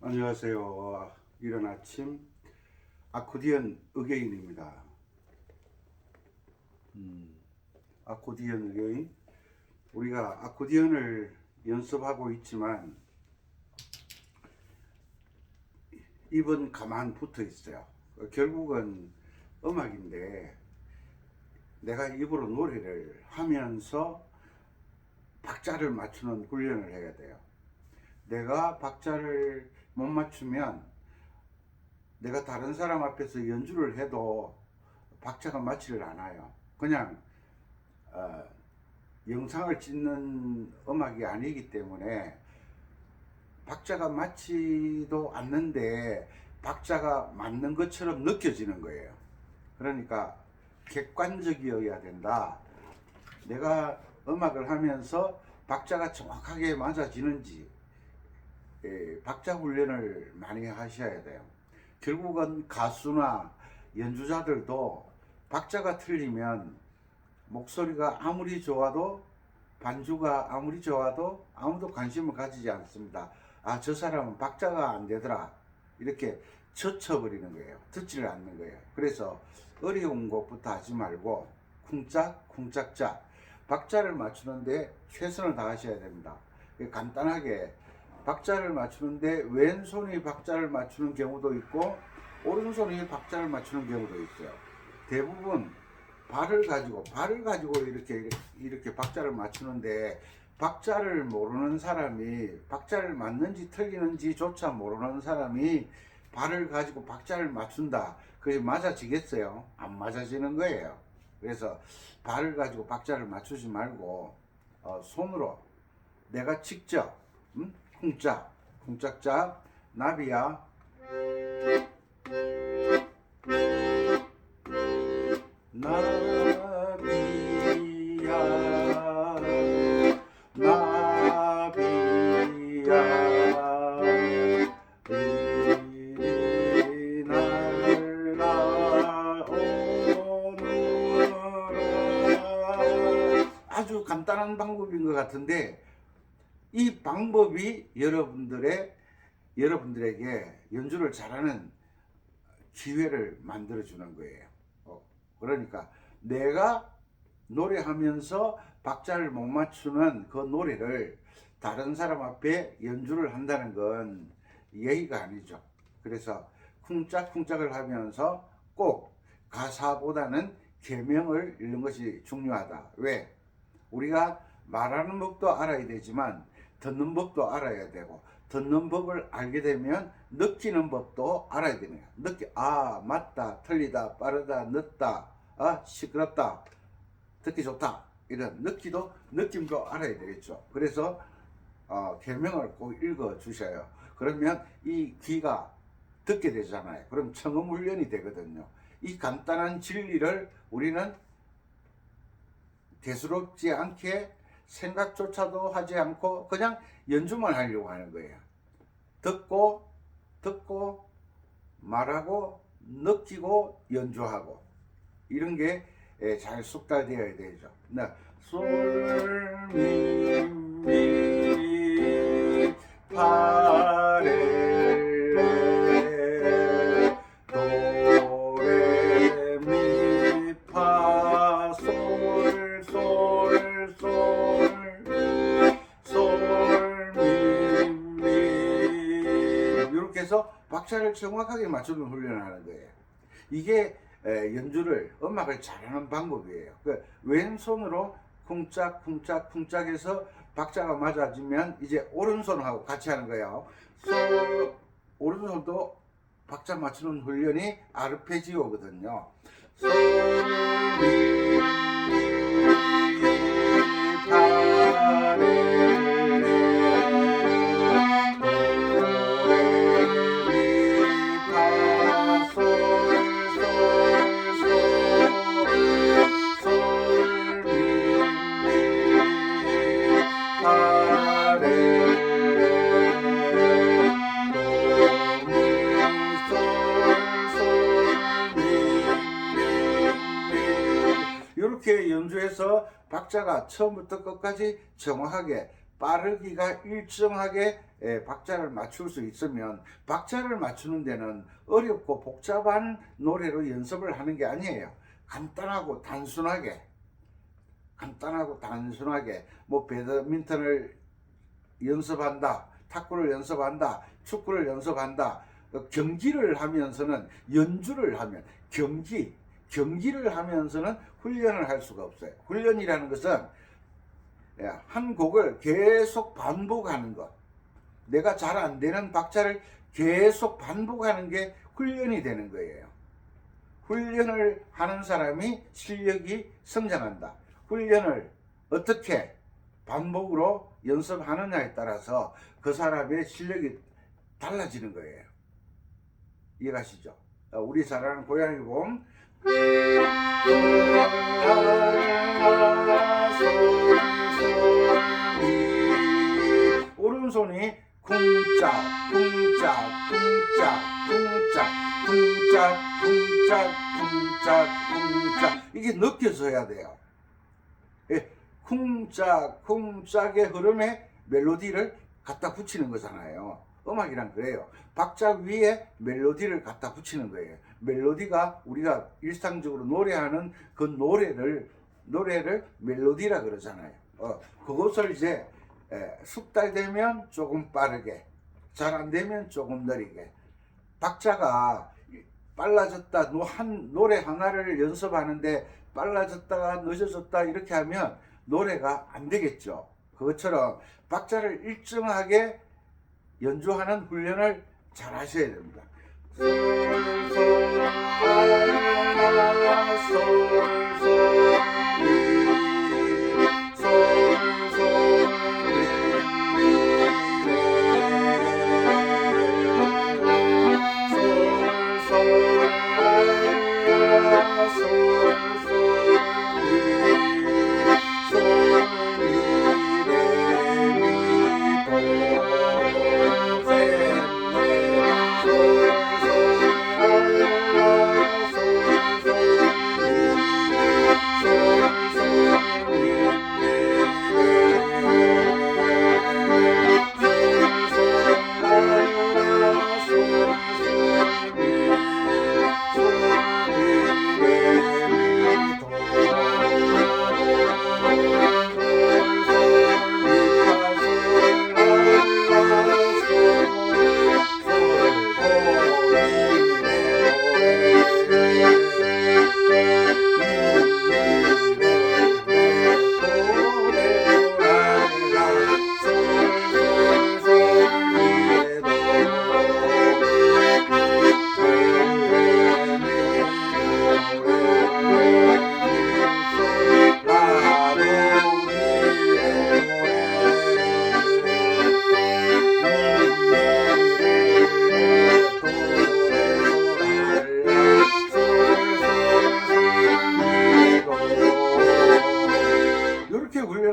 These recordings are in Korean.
안녕하세요. 이른 아침 아코디언 의뢰인입니다. 아코디언 의뢰인. 우리가 아코디언을 연습하고 있지만 입은 가만 붙어 있어요. 결국은 음악인데 내가 입으로 노래를 하면서 박자를 맞추는 훈련을 해야 돼요. 내가 박자를 못 맞추면 내가 다른 사람 앞에서 연주를 해도 박자가 맞지를 않아요. 그냥 영상을 찍는 음악이 아니기 때문에 박자가 맞지도 않는데 박자가 맞는 것처럼 느껴지는 거예요. 그러니까 객관적이어야 된다. 내가 음악을 하면서 박자가 정확하게 맞아지는지 박자 훈련을 많이 하셔야 돼요. 결국은 가수나 연주자들도 박자가 틀리면 목소리가 아무리 좋아도 반주가 아무리 좋아도 아무도 관심을 가지지 않습니다. 아, 저 사람은 박자가 안 되더라. 이렇게 젖혀버리는 거예요. 듣지를 않는 거예요. 그래서 어려운 것부터 하지 말고 쿵짝 쿵짝짝 박자를 맞추는데 최선을 다하셔야 됩니다. 간단하게 박자를 맞추는데 왼손이 박자를 맞추는 경우도 있고 오른손이 박자를 맞추는 경우도 있어요. 대부분 발을 가지고 이렇게 박자를 맞추는데 박자를 모르는 사람이 박자를 맞는지 틀리는지조차 모르는 사람이 발을 가지고 박자를 맞춘다. 그게 맞아지겠어요? 안 맞아지는 거예요. 그래서 발을 가지고 박자를 맞추지 말고 손으로 내가 직접 쿵짝 쿵짝짝 나비야 나비야 나비야 이리 날아오느라. 아주 간단한 방법인 것 같은데 이 방법이 여러분들에게 연주를 잘하는 기회를 만들어 주는 거예요. 그러니까 내가 노래하면서 박자를 못 맞추는 그 노래를 다른 사람 앞에 연주를 한다는 건 예의가 아니죠. 그래서 쿵짝쿵짝을 하면서 꼭 가사보다는 계명을 읽는 것이 중요하다. 왜? 우리가 말하는 법도 알아야 되지만 듣는 법도 알아야 되고, 듣는 법을 알게 되면 느끼는 법도 알아야 되는 거야. 아, 맞다, 틀리다, 빠르다, 늦다, 시끄럽다, 듣기 좋다, 이런 느낌도 알아야 되겠죠. 그래서 계명을 꼭 읽어 주셔요. 그러면 이 귀가 듣게 되잖아요. 그럼 청음 훈련이 되거든요. 이 간단한 진리를 우리는 대수롭지 않게 생각조차도 하지 않고 그냥 연주만 하려고 하는 거예요. 듣고 말하고 느끼고 연주하고 이런 게 잘 숙달되어야 되죠. 솔, 미, 미, 파, 레, 도, 레, 미, 파, 솔, 솔, 솔, 미, 미. 이렇게 해서 박자를 정확하게 맞추는 훈련을 하는 거예요. 이게 연주를 음악을 잘하는 방법이에요. 왼손으로 쿵짝쿵짝 쿵짝해서 박자가 맞아지면 이제 오른손하고 같이 하는 거예요. 오른손도 박자 맞추는 훈련이 아르페지오거든요. 솔, 미, 파, 레, 이렇게 연주해서 박자가 처음부터 끝까지 정확하게 빠르기가 일정하게 박자를 맞출 수 있으면, 박자를 맞추는 데는 어렵고 복잡한 노래로 연습을 하는 게 아니에요. 간단하고 단순하게 뭐 배드민턴을 연습한다, 탁구를 연습한다, 축구를 연습한다, 경기를 하면서는 연주를 하면 경기를 하면서는 훈련을 할 수가 없어요. 훈련이라는 것은 한 곡을 계속 반복하는 것, 내가 잘 안 되는 박자를 계속 반복하는 게 훈련이 되는 거예요. 훈련을 하는 사람이 실력이 성장한다. 훈련을 어떻게 반복으로 연습하느냐에 따라서 그 사람의 실력이 달라지는 거예요. 이해가시죠? 우리 사랑하는 고양이 봄, 오른손이 쿵짝 쿵짝 쿵짝 쿵짝 쿵짝 쿵짝 쿵짝 쿵짝, 이게 느껴져야 돼요. 쿵짝 쿵짝의 흐름에 멜로디를 갖다 붙이는 거잖아요. 음악이란 그래요. 박자 위에 멜로디를 갖다 붙이는 거예요. 멜로디가 우리가 일상적으로 노래하는 그 노래를 멜로디라 그러잖아요. 그것을 이제 숙달되면 조금 빠르게, 잘 안 되면 조금 느리게, 박자가 빨라졌다, 노래 하나를 연습하는데 빨라졌다가 늦어졌다 이렇게 하면 노래가 안 되겠죠. 그것처럼 박자를 일정하게 연주하는 훈련을 잘 하셔야 됩니다.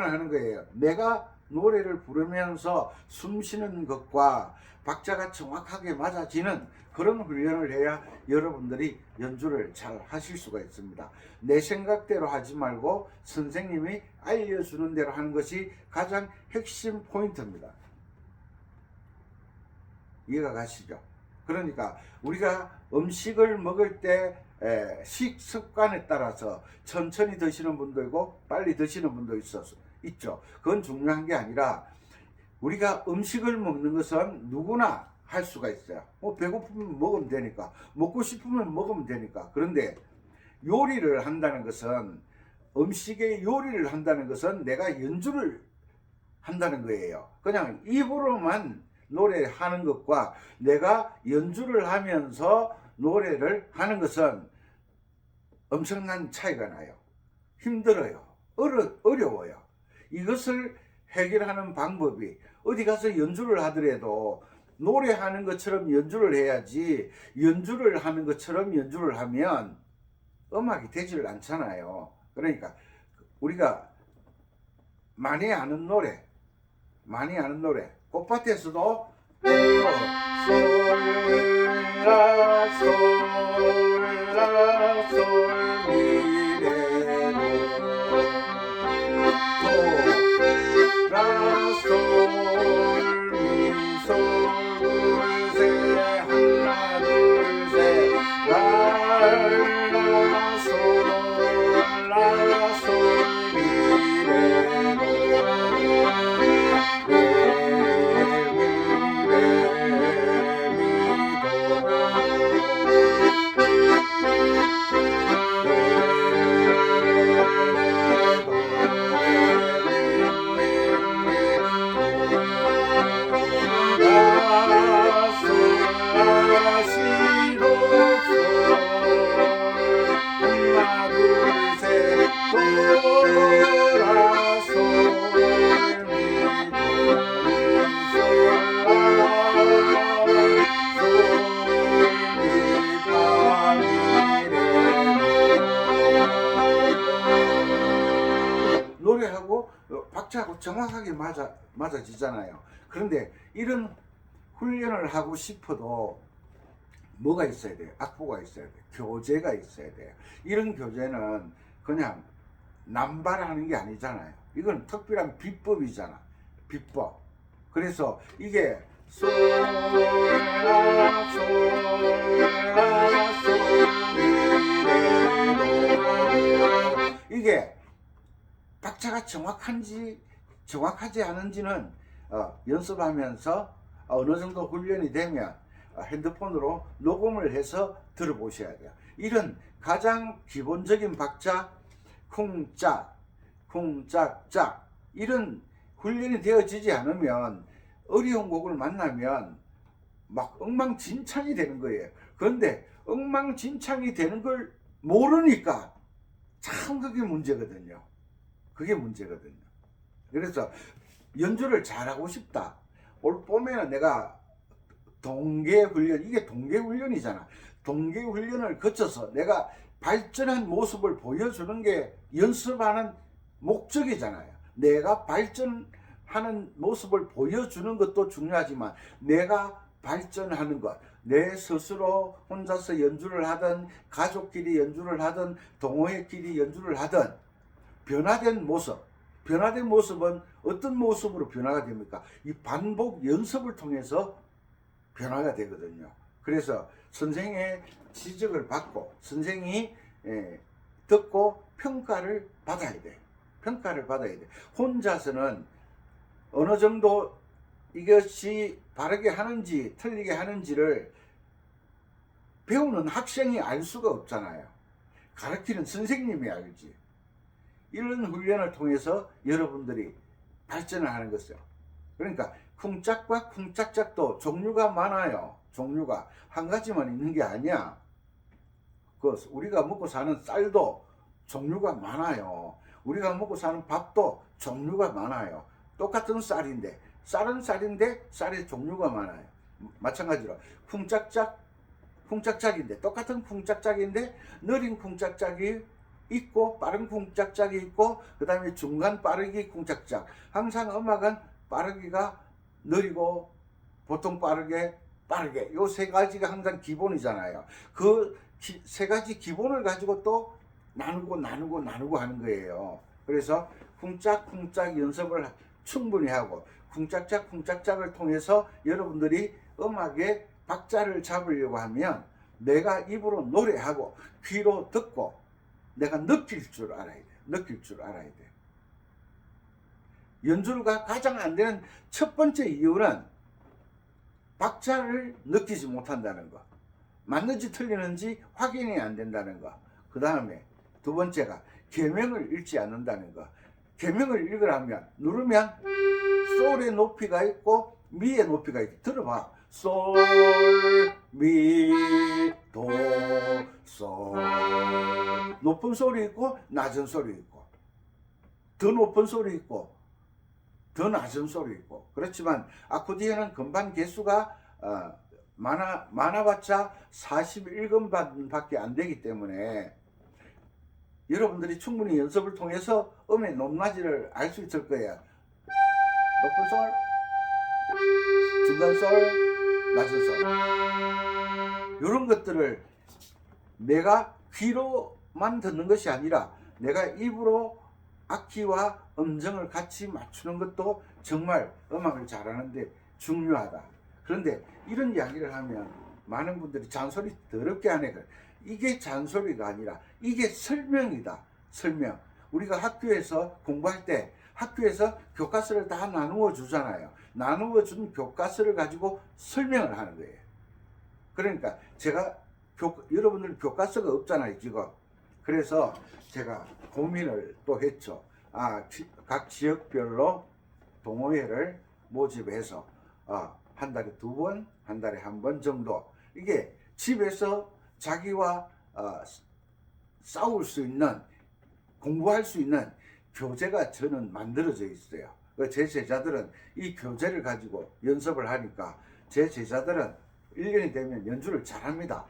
하는 거예요. 내가 노래를 부르면서 숨 쉬는 것과 박자가 정확하게 맞아지는 그런 훈련을 해야 여러분들이 연주를 잘 하실 수가 있습니다. 내 생각대로 하지 말고 선생님이 알려주는 대로 하는 것이 가장 핵심 포인트입니다. 이해가 가시죠? 그러니까 우리가 음식을 먹을 때 식습관에 따라서 천천히 드시는 분도 있고 빨리 드시는 분도 있죠. 그건 중요한 게 아니라 우리가 음식을 먹는 것은 누구나 할 수가 있어요. 배고프면 먹으면 되니까, 먹고 싶으면 먹으면 되니까. 그런데 요리를 한다는 것은, 음식의 요리를 한다는 것은 내가 연주를 한다는 거예요. 그냥 입으로만 노래하는 것과 내가 연주를 하면서 노래를 하는 것은 엄청난 차이가 나요. 힘들어요. 어려워요. 이것을 해결하는 방법이, 어디 가서 연주를 하더라도 노래하는 것처럼 연주를 해야지, 연주를 하는 것처럼 연주를 하면 음악이 되질 않잖아요. 그러니까 우리가 많이 아는 노래, 꽃밭에서도 정확하게 맞아지잖아요. 그런데 이런 훈련을 하고 싶어도 뭐가 있어야 돼요? 악보가 있어야 돼요. 교재가 있어야 돼요. 이런 교재는 그냥 남발하는 게 아니잖아요. 이건 특별한 비법이잖아. 비법. 그래서 이게 솔라솔라솔 이게 박자가 정확하지 않은지는 연습하면서 어느 정도 훈련이 되면 핸드폰으로 녹음을 해서 들어보셔야 돼요. 이런 가장 기본적인 박자, 쿵짝, 쿵짝짝 이런 훈련이 되어지지 않으면 어려운 곡을 만나면 막 엉망진창이 되는 거예요. 그런데 엉망진창이 되는 걸 모르니까 참 그게 문제거든요. 그게 문제거든요. 그래서 연주를 잘하고 싶다. 올 봄에는 내가 동계훈련, 이게 동계훈련이잖아. 동계훈련을 거쳐서 내가 발전한 모습을 보여주는 게 연습하는 목적이잖아요. 내가 발전하는 모습을 보여주는 것도 중요하지만 내가 발전하는 것, 내 스스로 혼자서 연주를 하든 가족끼리 연주를 하든 동호회끼리 연주를 하든 변화된 모습은 어떤 모습으로 변화가 됩니까? 이 반복 연습을 통해서 변화가 되거든요. 그래서 선생의 지적을 받고 선생이 듣고 평가를 받아야 돼. 평가를 받아야 돼. 혼자서는 어느 정도 이것이 바르게 하는지 틀리게 하는지를 배우는 학생이 알 수가 없잖아요. 가르치는 선생님이 알지. 이런 훈련을 통해서 여러분들이 발전을 하는 것이죠. 그러니까 쿵짝과 쿵짝짝도 종류가 많아요. 종류가 한 가지만 있는 게 아니야. 우리가 먹고 사는 쌀도 종류가 많아요. 우리가 먹고 사는 밥도 종류가 많아요. 똑같은 쌀인데 쌀은 쌀인데 쌀의 종류가 많아요. 마찬가지로 쿵짝짝인데 똑같은 쿵짝짝인데 느린 쿵짝짝이 있고 빠른 쿵짝짝이 있고 그 다음에 중간 빠르기 쿵짝짝. 항상 음악은 빠르기가 느리고 보통 빠르게 요 세 가지가 항상 기본이잖아요. 그 세 가지 기본을 가지고 또 나누고 하는 거예요. 그래서 쿵짝쿵짝 연습을 충분히 하고 쿵짝짝을 통해서 여러분들이 음악의 박자를 잡으려고 하면 내가 입으로 노래하고 귀로 듣고 내가 느낄 줄 알아야 돼. 연주가 가장 안 되는 첫 번째 이유는 박자를 느끼지 못한다는 거. 맞는지 틀리는지 확인이 안 된다는 거. 그 다음에 두 번째가 계명을 읽지 않는다는 거. 계명을 읽으라면 누르면 솔의 높이가 있고 미의 높이가 있고 들어봐. 솔, 미, 도, 솔. 높은 소리 있고 낮은 소리 있고 더 높은 소리 있고 더 낮은 소리 있고. 그렇지만 아코디언은 건반 개수가 많아봤자 41건반밖에 안 되기 때문에 여러분들이 충분히 연습을 통해서 음의 높낮이를 알 수 있을 거예요. 높은 솔, 중간 솔, 낮은 솔. 이런 것들을 내가 귀로만 듣는 것이 아니라 내가 입으로 악기와 음정을 같이 맞추는 것도 정말 음악을 잘하는데 중요하다. 그런데 이런 이야기를 하면 많은 분들이 잔소리 더럽게 하네. 이게 잔소리가 아니라 이게 설명이다. 설명. 우리가 학교에서 공부할 때 학교에서 교과서를 다 나누어 주잖아요. 나누어 준 교과서를 가지고 설명을 하는 거예요. 그러니까 제가 여러분들 교과서가 없잖아요, 지금. 그래서 제가 고민을 또 했죠. 각 지역별로 동호회를 모집해서 한 달에 2번, 한 달에 1번 정도 이게 집에서 자기와 싸울 수 있는, 공부할 수 있는 교재가 저는 만들어져 있어요. 제 제자들은 이 교재를 가지고 연습을 하니까 제 제자들은 1년이 되면 연주를 잘합니다.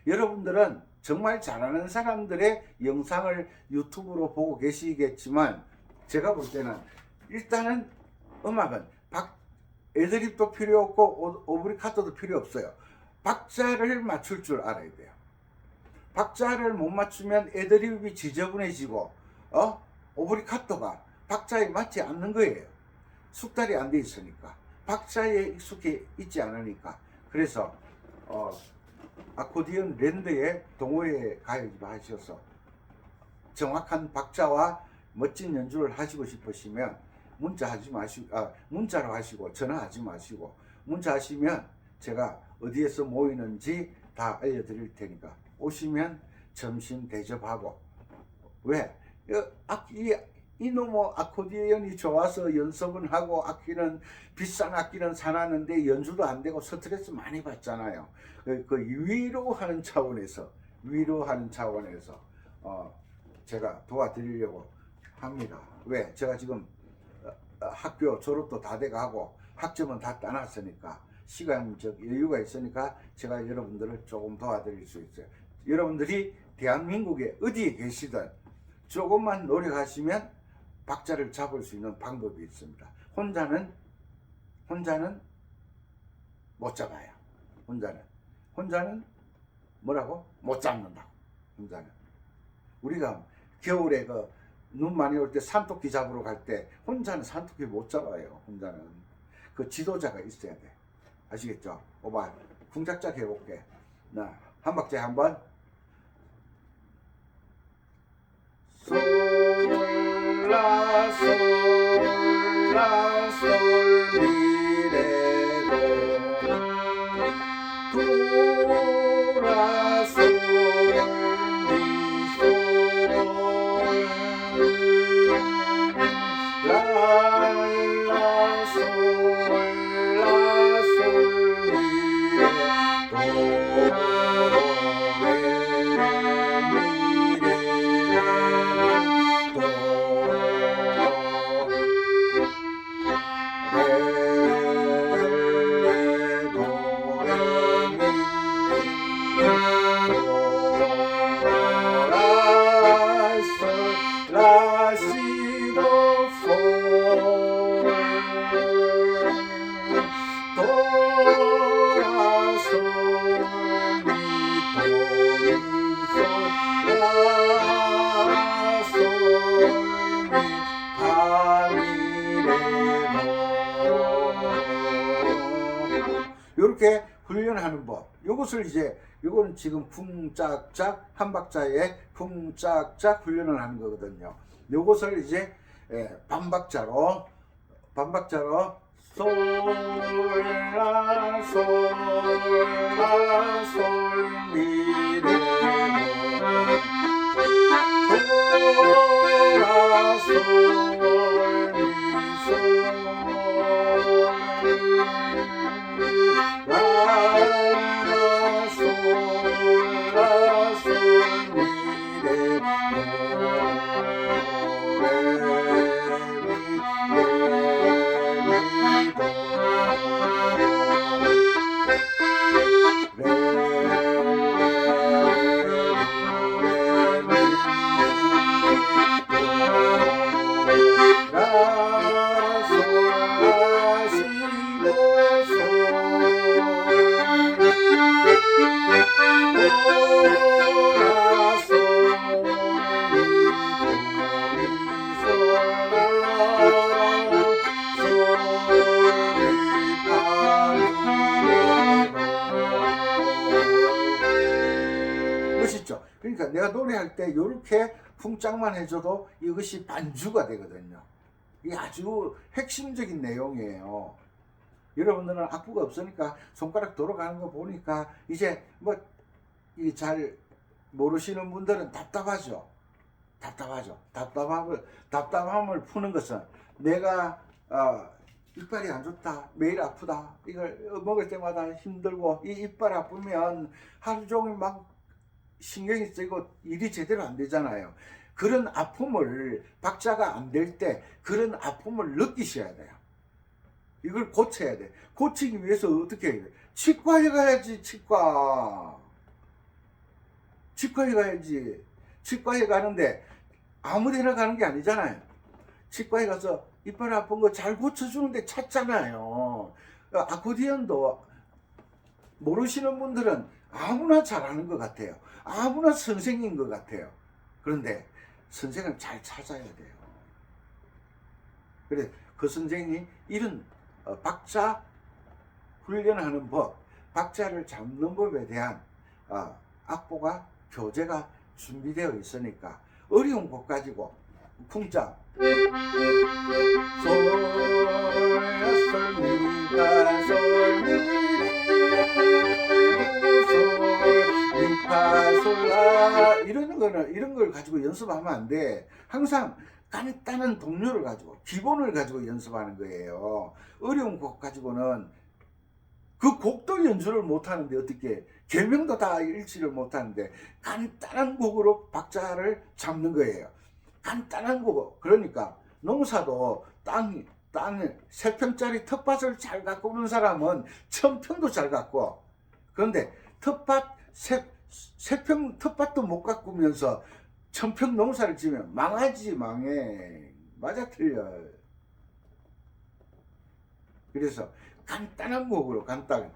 여러분들은 정말 잘하는 사람들의 영상을 유튜브로 보고 계시겠지만 제가 볼 때는 일단은 음악은 애드립도 필요 없고 오브리카토도 필요 없어요. 박자를 맞출 줄 알아야 돼요. 박자를 못 맞추면 애드립이 지저분해지고 오브리카토가 박자에 맞지 않는 거예요. 숙달이 안 돼 있으니까, 박자에 익숙해 있지 않으니까. 그래서 아코디언 랜드에 동호회에 가입하셔서 정확한 박자와 멋진 연주를 하시고 싶으시면 문자로 하시고 전화하지 마시고 문자하시면 제가 어디에서 모이는지 다 알려드릴 테니까 오시면 점심 대접하고. 왜? 이놈의 아코디언이 좋아서 연습은 하고 비싼 악기는 사놨는데 연주도 안 되고 스트레스 많이 받잖아요. 그 위로하는 차원에서 제가 도와드리려고 합니다. 왜? 제가 지금 학교 졸업도 다 돼가고 학점은 다 따놨으니까 시간적 여유가 있으니까 제가 여러분들을 조금 도와드릴 수 있어요. 여러분들이 대한민국에 어디에 계시든 조금만 노력하시면 박자를 잡을 수 있는 방법이 있습니다. 혼자는 못 잡아요. 혼자는 뭐라고? 못 잡는다고. 혼자는. 우리가 겨울에 눈 많이 올 때 산토끼 잡으러 갈 때 혼자는 산토끼 못 잡아요. 혼자는 그 지도자가 있어야 돼. 아시겠죠? 오빠 궁작작 해볼게. 나 한 박자에 한번 이렇게 훈련하는 법. 요거는 지금 쿵짝짝 한 박자에 쿵짝짝 훈련을 하는 거거든요. 요것을 이제 반박자로 솔라 멋있죠? 그러니까 내가 노래할 때 이렇게 풍짝만 해줘도 이것이 반주가 되거든요. 이게 아주 핵심적인 내용이에요. 여러분들은 악보가 없으니까 손가락 돌아가는 거 보니까 이제 잘 모르시는 분들은 답답하죠. 답답함을 푸는 것은 내가 이빨이 안 좋다, 매일 아프다, 이걸 먹을 때마다 힘들고 이 이빨 아프면 하루 종일 막 신경이 쓰이고 일이 제대로 안 되잖아요. 그런 아픔을, 박자가 안 될 때 그런 아픔을 느끼셔야 돼요. 이걸 고쳐야 돼. 고치기 위해서 어떻게 해야 돼? 치과에 가야지. 치과. 치과에 가야지. 치과에 가는데 아무 데나 가는 게 아니잖아요. 치과에 가서 이빨 아픈 거 잘 고쳐주는데 찾잖아요. 아코디언도 모르시는 분들은 아무나 잘하는 것 같아요. 아무나 선생인 것 같아요. 그런데 선생을 잘 찾아야 돼요. 그래 그 선생이 이런 박자 훈련하는 법, 박자를 잡는 법에 대한 악보가 교재가 준비되어 있으니까 어려운 곡 가지고 풍자 솔미파솔라 이런 걸 가지고 연습하면 안 돼. 항상 간단한 동료를 가지고 기본을 가지고 연습하는 거예요. 어려운 곡 가지고는 그 곡도 연주를 못하는데 어떻게 계명도 다 읽지를 못하는데 간단한 곡으로 박자를 잡는 거예요. 간단한 곡. 그러니까 농사도 땅에 3평짜리 텃밭을 잘 가꾸는 사람은 1000평도 잘 가꿔. 그런데 텃밭 3평 텃밭도 못 가꾸면서 1000평 농사를 지으면 망하지. 망해. 맞아 틀려. 그래서 간단한 곡으로 간단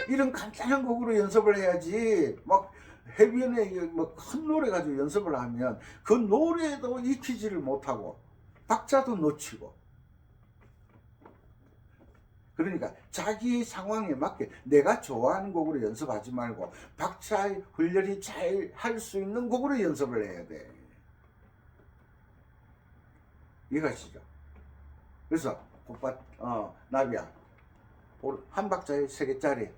이런 간단한 곡으로 연습을 해야지. 막 해변에 뭐 큰 노래 가지고 연습을 하면 그 노래도 익히지를 못하고 박자도 놓치고. 그러니까 자기 상황에 맞게 내가 좋아하는 곡으로 연습하지 말고 박자 훈련이 잘 할 수 있는 곡으로 연습을 해야 돼. 이해가시죠? 그래서 꽃밭 나비야 한 박자에 3개짜리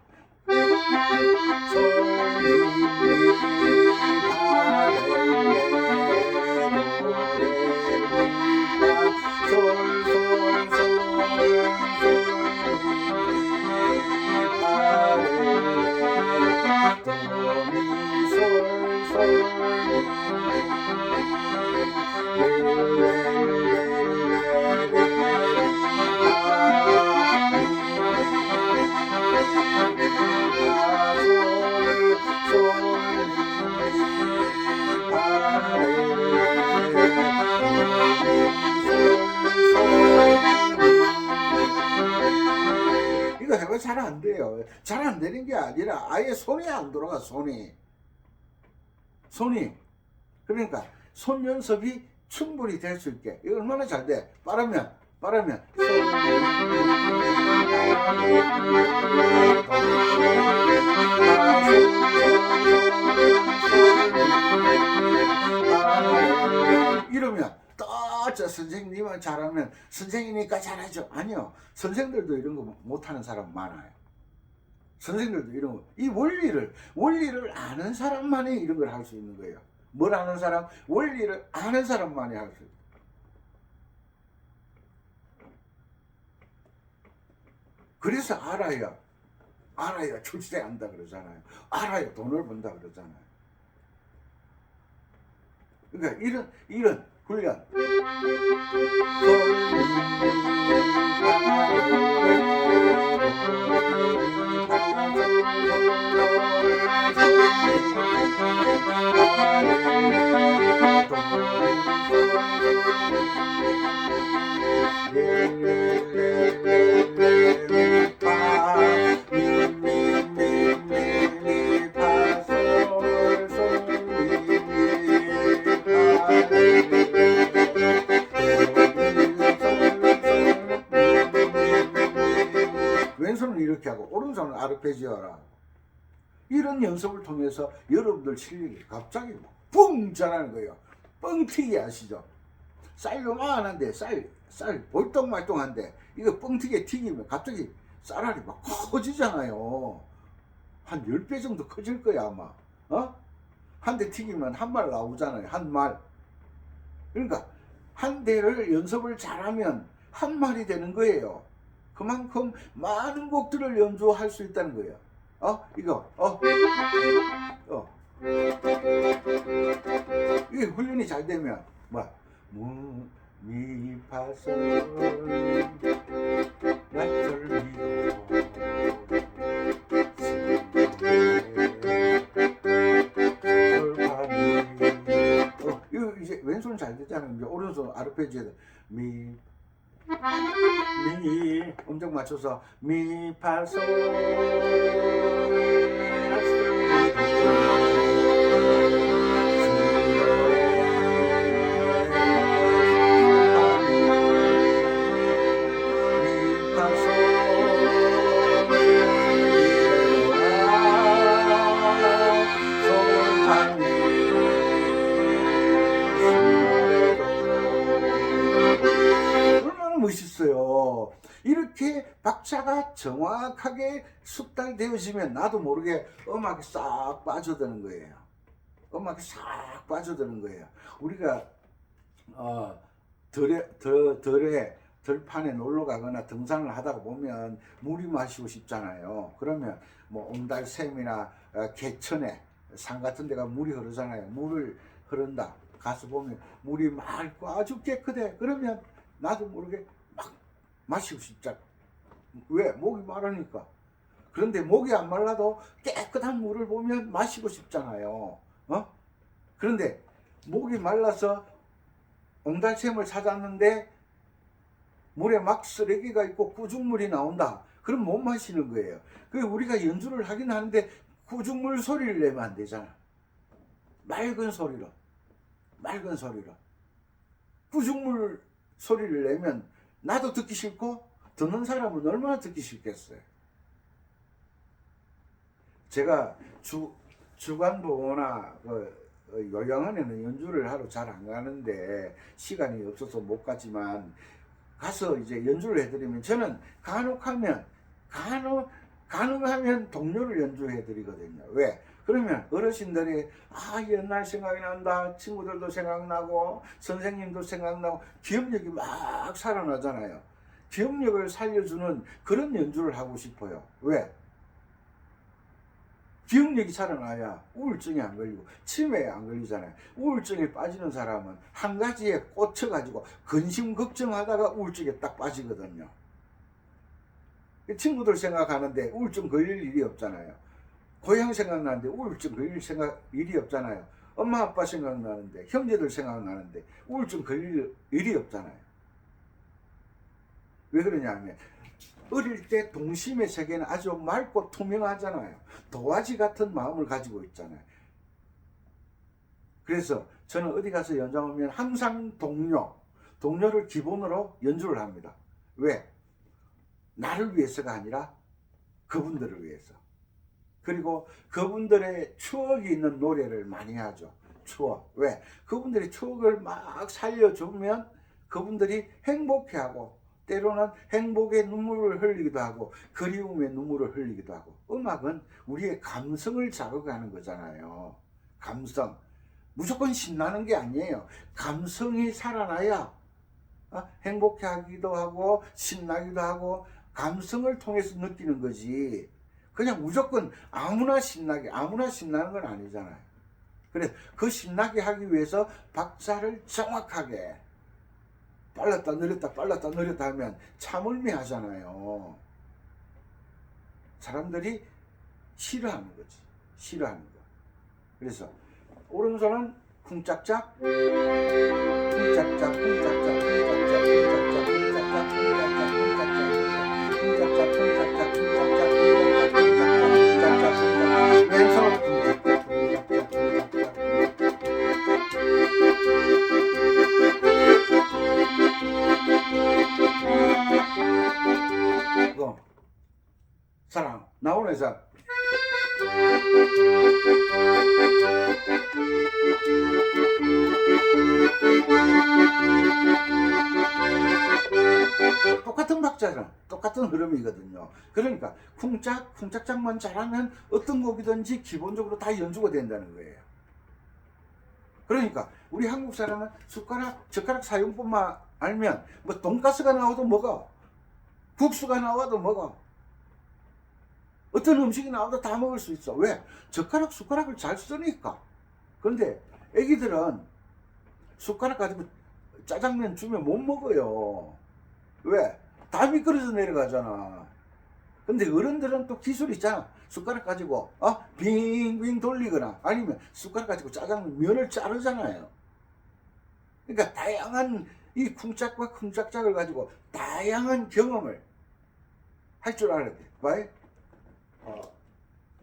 이거 해봐 잘 안 돼요. 잘 안 되는 게 아니라 아예 손이 안 돌아가. 손이 그러니까 손 연습이 충분히 될 수 있게. 이거 얼마나 잘 돼. 빠르면 이러면 또 저 선생님은 잘하면 선생이니까 잘하죠. 아니요. 선생들도 이런 거 못하는 사람 많아요. 선생들도 이런 거, 이 원리를 아는 사람만이 이런 걸 할 수 있는 거예요. 뭘 아는 사람? 원리를 아는 사람만이 할 수 있어요. 그래서 알아야 출세 한다 그러잖아요. 알아야 돈을 번다 그러잖아요. 그러니까 이런 훈련. 왼손은 이렇게 하고 오른손은 아르페지오라. 이런 연습을 통해서 여러분들 실력이 갑자기 뿡 자라는 거예요. 뻥튀기 아시죠? 쌀 요만한데 쌀 볼떡말떡한데 이거 뻥튀기에 튀기면 갑자기 쌀알이 막 커지잖아요. 한 10배 정도 커질 거야 아마. 한 대 튀기면 한 말 나오잖아요. 한 말. 그러니까 한 대를 연습을 잘하면 한 말이 되는 거예요. 그만큼 많은 곡들을 연주할 수 있다는 거예요. 이거 이게 훈련이 잘 되면 미파솔 나절미도 이거 이제 왼손 잘 되잖아요. 이제 오른손 아르페지오에 미 음정 맞춰서 미파솔 멋있어요. 이렇게 박자가 정확하게 숙달되어지면 나도 모르게 음악이 싹 빠져드는 거예요. 음악이 싹 빠져드는 거예요. 우리가 들판에 놀러 가거나 등산을 하다가 보면 물이 마시고 싶잖아요. 그러면 뭐 옹달샘이나 개천에 산 같은 데가 물이 흐르잖아요. 물을 흐른다. 가서 보면 물이 맑고 아주 깨끗해. 그러면 나도 모르게 막 마시고 싶잖아. 왜? 목이 마르니까. 그런데 목이 안 말라도 깨끗한 물을 보면 마시고 싶잖아요. 그런데 목이 말라서 옹달샘을 찾았는데 물에 막 쓰레기가 있고 구죽물이 나온다. 그럼 못 마시는 거예요. 그 우리가 연주를 하긴 하는데 구죽물 소리를 내면 안 되잖아. 맑은 소리로. 구죽물 소리를 내면 나도 듣기 싫고 듣는 사람은 얼마나 듣기 싫겠어요. 제가 주간보나 요양원에는 연주를 하러 잘 안 가는데 시간이 없어서 못 가지만 가서 이제 연주를 해드리면 저는 가능하면 동요를 연주해 드리거든요. 왜? 그러면 어르신들이 옛날 생각이 난다. 친구들도 생각나고 선생님도 생각나고 기억력이 막 살아나잖아요. 기억력을 살려주는 그런 연주를 하고 싶어요. 왜? 기억력이 살아나야 우울증이 안 걸리고 치매에 안 걸리잖아요. 우울증에 빠지는 사람은 한 가지에 꽂혀가지고 근심 걱정하다가 우울증에 딱 빠지거든요. 친구들 생각하는데 우울증 걸릴 일이 없잖아요. 고향 생각나는데 우울증 걸릴 일이 없잖아요. 엄마 아빠 생각나는데 형제들 생각나는데 우울증 걸릴 일이 없잖아요. 왜 그러냐면 어릴 때 동심의 세계는 아주 맑고 투명하잖아요. 도화지 같은 마음을 가지고 있잖아요. 그래서 저는 어디 가서 연주하면 항상 동료를 기본으로 연주를 합니다. 왜? 나를 위해서가 아니라 그분들을 위해서. 그리고 그분들의 추억이 있는 노래를 많이 하죠. 추억. 왜? 그분들의 추억을 막 살려주면 그분들이 행복해하고 때로는 행복의 눈물을 흘리기도 하고 그리움의 눈물을 흘리기도 하고. 음악은 우리의 감성을 자극하는 거잖아요. 감성. 무조건 신나는 게 아니에요. 감성이 살아나야 행복해하기도 하고 신나기도 하고 감성을 통해서 느끼는 거지. 그냥 무조건 아무나 신나는 건 아니잖아요. 그래서 그 신나게 하기 위해서 박자를 정확하게 빨랐다 느렸다 하면 참을미하잖아요. 사람들이 싫어하는 거지. 싫어하는 거. 그래서 오른손은 쿵짝짝 쿵짝짝 왼손 사랑 나오네 자. 똑같은 박자잖아. 똑같은 흐름이거든요. 그러니까 쿵짝짝만 잘하면 어떤 곡이든지 기본적으로 다 연주가 된다는 거예요. 그러니까 우리 한국 사람은 젓가락 사용법만 알면 뭐 돈가스가 나와도 먹어, 국수가 나와도 먹어, 어떤 음식이 나와도 다 먹을 수 있어. 왜? 숟가락을 잘 쓰니까. 그런데 애기들은 숟가락 가지고 짜장면 주면 못 먹어요. 왜? 다 미끄러져 내려가잖아. 근데 어른들은 또 기술이 있잖아. 숟가락 가지고 빙빙 돌리거나 아니면 숟가락 가지고 짜장면 면을 자르잖아요. 그러니까 다양한 이 쿵짝과 쿵짝짝을 가지고 다양한 경험을 할 줄 알아야 돼. 봐요?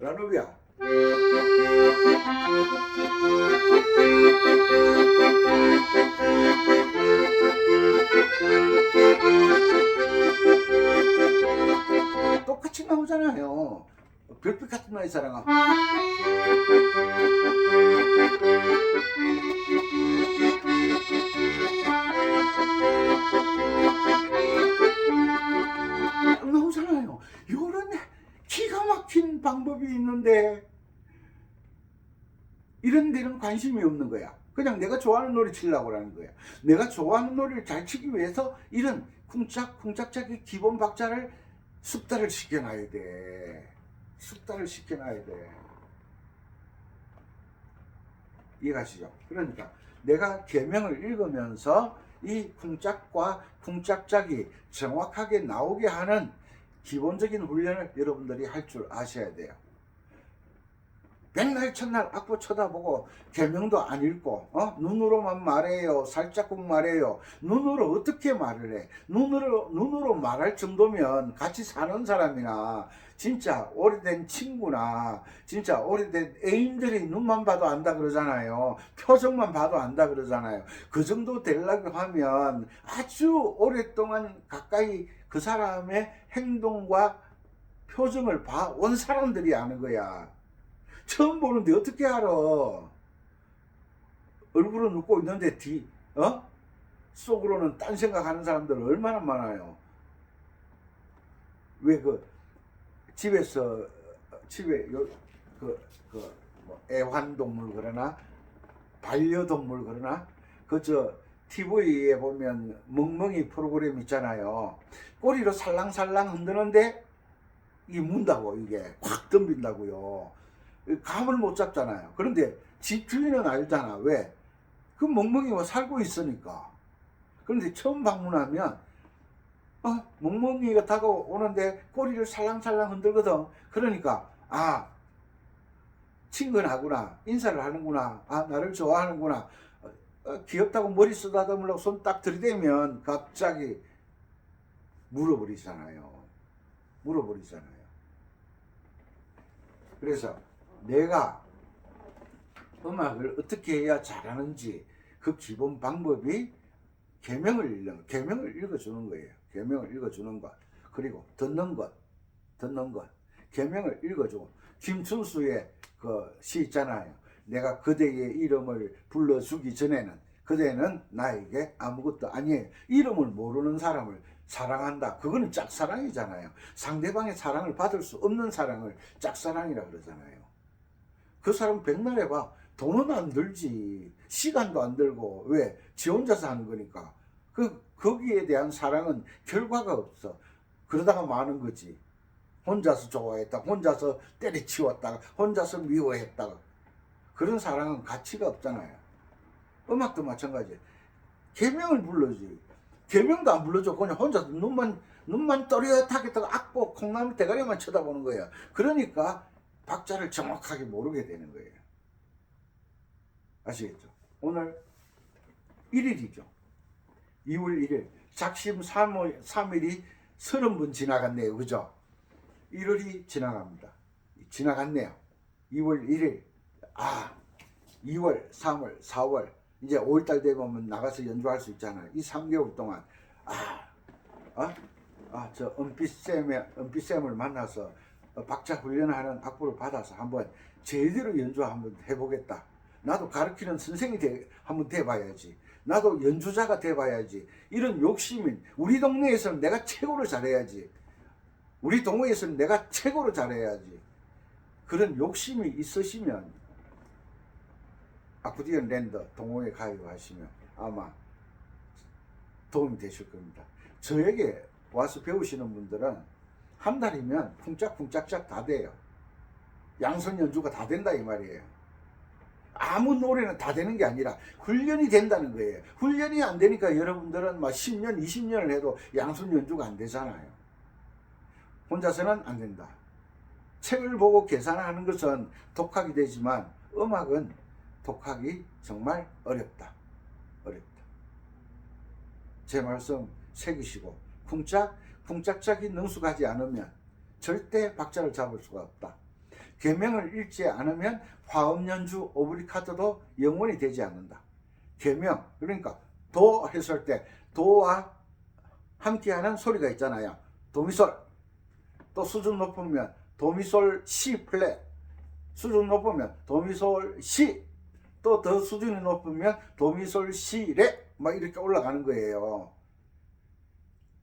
라누비아. 똑같이 나오잖아요. 별빛 같은 나의 사랑아. 나오잖아요. 이런 기가 막힌 방법이 있는데 이런 데는 관심이 없는 거야. 그냥 내가 좋아하는 노래 치려고 하는 거야. 내가 좋아하는 노래를 잘 치기 위해서 이런 쿵짝짝의 기본 박자를 숙달을 시켜놔야 돼. 숙달을 시켜놔야 돼. 이해가시죠? 그러니까 내가 계명을 읽으면서 이 쿵짝과 쿵짝짝이 정확하게 나오게 하는 기본적인 훈련을 여러분들이 할 줄 아셔야 돼요. 백날 첫날 악보 쳐다보고 계명도 안 읽고 눈으로만 말해요, 살짝국 말해요. 눈으로 어떻게 말을 해? 눈으로 말할 정도면 같이 사는 사람이나 진짜 오래된 친구나 진짜 오래된 애인들이 눈만 봐도 안다 그러잖아요. 표정만 봐도 안다 그러잖아요. 그 정도 되려고 하면 아주 오랫동안 가까이 그 사람의 행동과 표정을 봐온 사람들이 아는 거야. 처음 보는데 어떻게 알아? 얼굴은 웃고 있는데 속으로는 딴 생각하는 사람들 얼마나 많아요. 왜 집에 뭐 애완동물 그러나 반려동물 그러나 TV에 보면 멍멍이 프로그램 있잖아요. 꼬리로 살랑살랑 흔드는데 이게 문다고, 이게 확 덤빈다고요. 감을 못 잡잖아요. 그런데 집 주인은 알잖아. 왜? 그 멍멍이와 살고 있으니까. 그런데 처음 방문하면 멍멍이가 다가오는데 꼬리를 살랑살랑 흔들거든. 그러니까 친근하구나, 인사를 하는구나, 나를 좋아하는구나, 귀엽다고 머리 쓰다듬으려고 손 딱 들이대면 갑자기 물어버리잖아요. 그래서 내가 음악을 어떻게 해야 잘하는지 그 기본 방법이 계명을 읽어주는 거예요. 계명을 읽어주는 것. 그리고 듣는 것. 계명을 읽어주고. 김춘수의 그 시 있잖아요. 내가 그대의 이름을 불러주기 전에는 그대는 나에게 아무것도 아니에요. 이름을 모르는 사람을 사랑한다. 그거는 짝사랑이잖아요. 상대방의 사랑을 받을 수 없는 사랑을 짝사랑이라 그러잖아요. 그 사람 백날 해봐. 돈은 안 들지. 시간도 안 들고. 왜? 지 혼자서 하는 거니까. 거기에 대한 사랑은 결과가 없어. 그러다가 마는 거지. 혼자서 좋아했다, 혼자서 때려치웠다가, 혼자서 미워했다가. 그런 사랑은 가치가 없잖아요. 음악도 마찬가지예요. 계명을 불러주지. 계명도 안 불러줘. 그냥 혼자서 눈만 또렷하게 떠 악보 콩나물 대가리만 쳐다보는 거예요. 그러니까 박자를 정확하게 모르게 되는 거예요. 아시겠죠? 오늘 1일이죠. 2월 1일. 작심 3일이 30분 지나갔네요. 그죠? 1월이 지나갔네요. 2월 1일. 2월, 3월, 4월. 이제 5월달 되면 나가서 연주할 수 있잖아요. 이 3개월 동안. 저 은빛쌤을 만나서 박자 훈련하는 악보를 받아서 한번 제대로 연주 한번 해보겠다. 나도 가르치는 선생이 한번 돼봐야지. 나도 연주자가 돼봐야지. 이런 욕심인 우리 동네에서는 내가 최고로 잘해야지. 우리 동호회에서는 내가 최고로 잘해야지. 그런 욕심이 있으시면 아코디언 랜더 동호회 가입하시면 아마 도움이 되실 겁니다. 저에게 와서 배우시는 분들은 한 달이면 쿵짝쿵짝짝 다 돼요. 양손 연주가 다 된다 이 말이에요. 아무 노래는 다 되는 게 아니라 훈련이 된다는 거예요. 훈련이 안 되니까 여러분들은 막 10년, 20년을 해도 양손 연주가 안 되잖아요. 혼자서는 안 된다. 책을 보고 계산하는 것은 독학이 되지만 음악은 독학이 정말 어렵다. 어렵다. 제 말씀 새기시고 쿵짝짝이 능숙하지 않으면 절대 박자를 잡을 수가 없다. 계명을 읽지 않으면 화음 연주 오브리카토도 영원히 되지 않는다. 계명, 그러니까 도 했을 때 도와 함께하는 소리가 있잖아요. 도미솔. 또 수준 높으면 도미솔 시 플랫. 수준 높으면 도미솔 시. 또 더 수준이 높으면 도미솔 시 레. 막 이렇게 올라가는 거예요.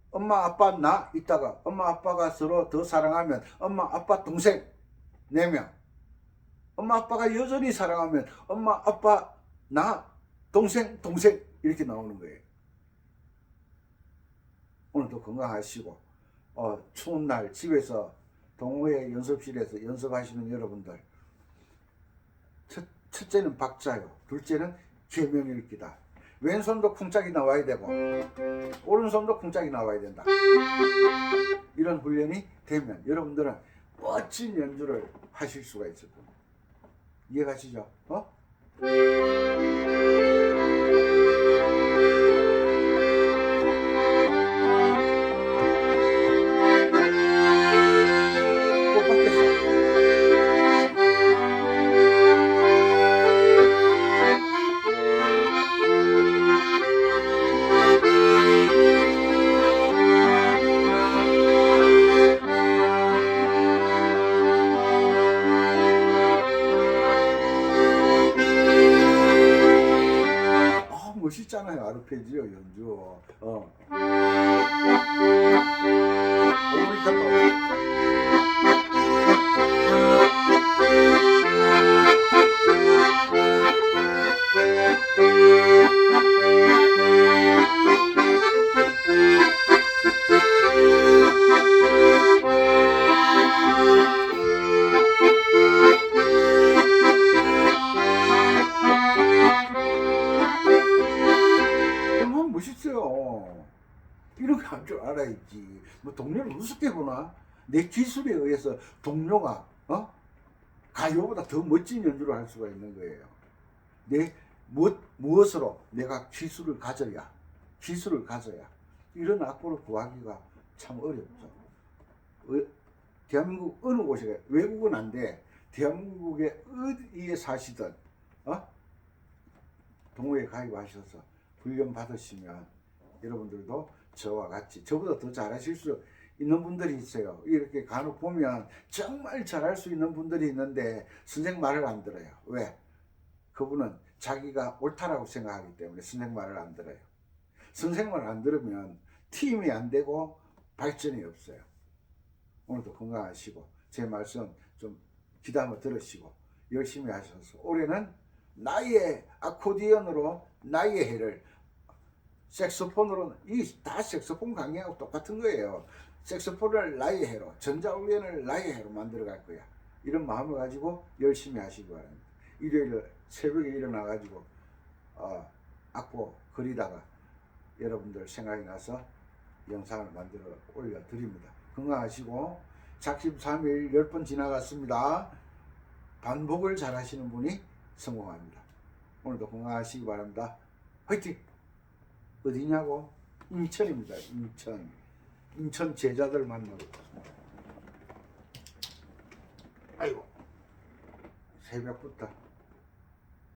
엄마 아빠 나 있다가 엄마 아빠가 서로 더 사랑하면 엄마 아빠 동생 4명. 엄마 아빠가 여전히 사랑하면 엄마 아빠 나 동생 이렇게 나오는 거예요. 오늘도 건강하시고 추운 날 집에서 동호회 연습실에서 연습하시는 여러분들, 첫째는 박자요, 둘째는 계명 읽기다. 왼손도 쿵짝이 나와야 되고 오른손도 쿵짝이 나와야 된다. 이런 훈련이 되면 여러분들은 멋진 연주를 하실 수가 있을 겁니다. 이해가시죠? 멋있잖아요. 아르페지오 연주. 멋있어요. 이런 거 할 줄 알아야지. 뭐 동료를 우습게 보나? 내 기술에 의해서 동료가 가요보다 더 멋진 연주를 할 수가 있는 거예요. 내 무엇으로 내가 기술을 가져야 이런 악보를 구하기가 참 어렵죠. 대한민국 어느 곳에, 외국은 안 돼. 대한민국에 어디에 사시든 동호회 가입하셔서 훈련 받으시면 여러분들도 저와 같이, 저보다 더 잘하실 수 있는 분들이 있어요. 이렇게 간혹 보면 정말 잘할 수 있는 분들이 있는데 선생 말을 안 들어요. 왜? 그분은 자기가 옳다라고 생각하기 때문에 선생 말을 안 들어요. 선생 말 안 들으면 팀이 안 되고 발전이 없어요. 오늘도 건강하시고 제 말씀 좀 귀담아 들으시고 열심히 하셔서 올해는 나의 아코디언으로 나의 해를, 색소폰으로, 이 다 색소폰 강의하고 똑같은 거예요. 색소폰을 나의 해로, 전자올리언을 나의 해로 만들어 갈 거야. 이런 마음을 가지고 열심히 하시기 바랍니다. 일요일 새벽에 일어나 가지고 악보 그리다가 여러분들 생각이 나서 영상을 만들어 올려 드립니다. 건강하시고 작심 3일 10번 지나갔습니다. 반복을 잘 하시는 분이 성공합니다. 오늘도 건강하시기 바랍니다. 화이팅! 어디냐고? 인천입니다. 인천 제자들 만나고. 아이고 새벽부터